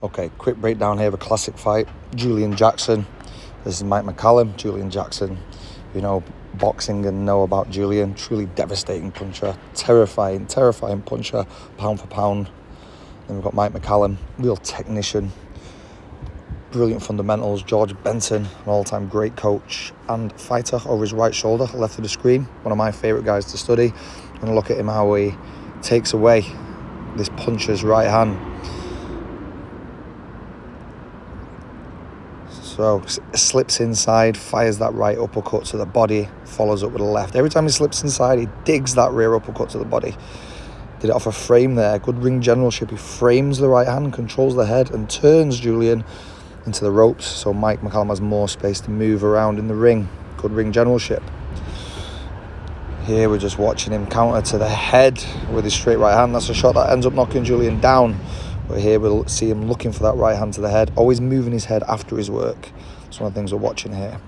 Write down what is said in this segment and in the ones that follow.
Okay, quick breakdown here of a classic fight. Julian Jackson. This is Mike McCallum. Julian Jackson, you know, boxing and know about Julian. Truly devastating puncher. Terrifying puncher, pound for pound. Then we've got Mike McCallum, real technician. Brilliant fundamentals. George Benton, an all-time great coach and fighter over his right shoulder, left of the screen. One of my favourite guys to study. And look at him, how he takes away this puncher's right hand. So slips inside, fires that right uppercut to the body, follows up with a left. Every time he slips inside, he digs that rear uppercut to the body. Did it off a frame there. Good ring generalship. He frames the right hand, controls the head, and turns Julian into the ropes. So Mike McCallum has more space to move around in the ring. Good ring generalship. Here we're just watching him counter to the head with his straight right hand. That's a shot that ends up knocking Julian down. But here we'll see him looking for that right hand to the head, always moving his head after his work. That's one of the things we're watching here.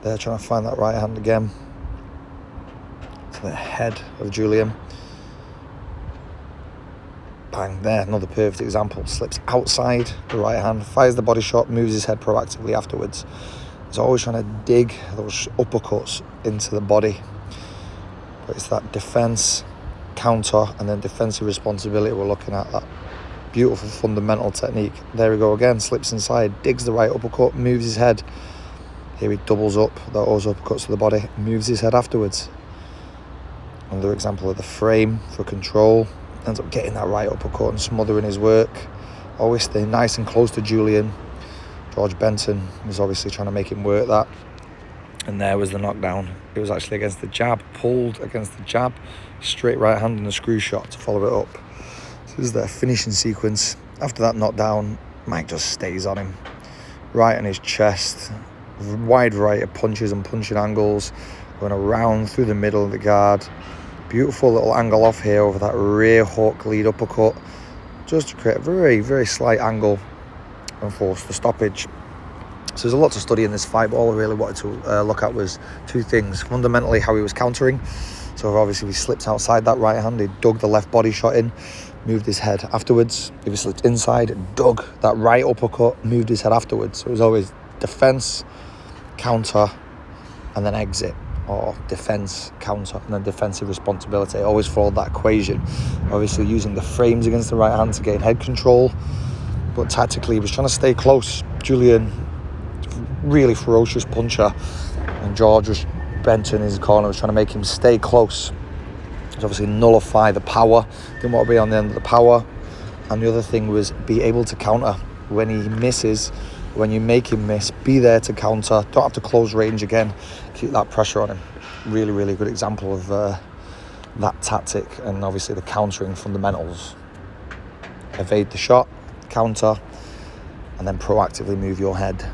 They're trying to find that right hand again to the head of Julian. Bang, there, another perfect example. Slips outside the right hand, fires the body shot, moves his head proactively afterwards. He's always trying to dig those uppercuts into the body. But it's that defense, counter, and then defensive responsibility we're looking at. That beautiful fundamental technique. There we go again, slips inside, digs the right uppercut, moves his head. Here he doubles up those uppercuts to the body, moves his head afterwards. Another example of the frame for control. Ends up getting that right uppercut and smothering his work. Always stay nice and close to Julian. George Benton was obviously trying to make him work that. And there was the knockdown. It was actually against the jab, pulled against the jab, straight right hand and a screw shot to follow it up. This is their finishing sequence. After that knockdown, Mike just stays on him. Right on his chest. Wide variety of punches and punching angles. Going around through the middle of the guard. Beautiful little angle off here over that rear hook lead uppercut. Just to create a very, very slight angle and force the stoppage. So there's a lot to study in this fight, but all I really wanted to look at was two things. Fundamentally, how he was countering. So obviously he slipped outside that right hand, he dug the left body shot in, moved his head afterwards. If he slipped inside, dug that right uppercut, moved his head afterwards. So it was always defense, counter, and then exit, or defense, counter, and then defensive responsibility. I always followed that equation. Obviously using the frames against the right hand to gain head control, but tactically he was trying to stay close. Julian, really ferocious puncher, and George was Benton in his corner, was trying to make him stay close. To obviously nullify the power. Didn't want to be on the end of the power. And the other thing was be able to counter. When he misses, when you make him miss, be there to counter. Don't have to close range again. Keep that pressure on him. Really, really good example of that tactic, and obviously the countering fundamentals. Evade the shot, counter, and then proactively move your head.